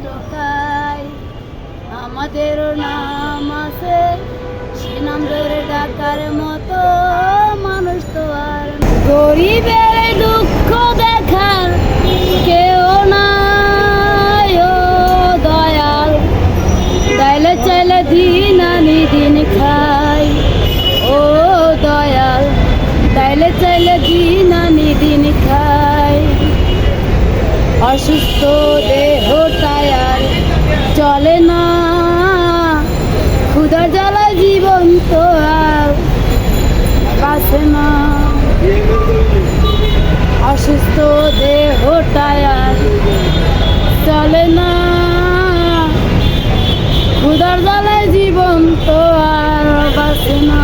টোকাই আমাদের নাম আছে, সে নাম ধরে ডাকার মতো মানুষ তো আর গরিবের দুঃখ দেখার কেউ নাই ও দয়াল, চাইলে চাইলে দিন আনি দিন খাই ও দয়াল, চাইলে চাইলে দিন আনি দিন খাই। অসুস্থ দেহটায় আর চলে না, ক্ষুধার জ্বালায় জীবন তো আর বাঁচে না। অসুস্থ দেহটায় আর চলে না, ক্ষুধার জ্বালায় জীবন তো আর বাঁচে না।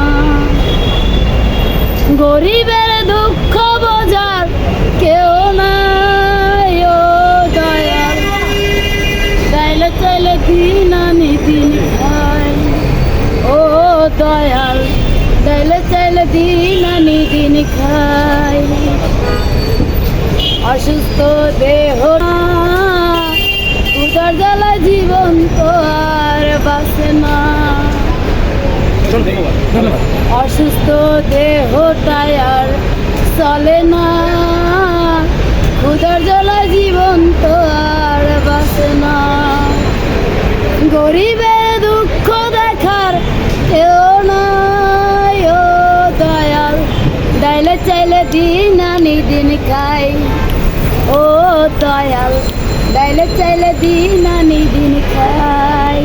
গরিবের দুঃখ বোঝার কেউ নাই ও দয়াল, চাইলে চাইলে দিন আনি দিন খাই ও দয়াল, চাইলে চাইলে দিন আনি দিন খাই। অসুস্থ দেহ উদার জ্বালায় জীবন তো আর বাঁচে না। অসুস্থ দেহটায় আর চলে না, ক্ষুধার জ্বালায় জীবন তো আর বাঁচে না। গরিবের দুঃখ দেখার কেউ নাই ও দয়াল, চাইলে চাইলে দিন আনি দিন খাই ও দয়াল, চাইলে চাইলে দিন আনি দিন খাই।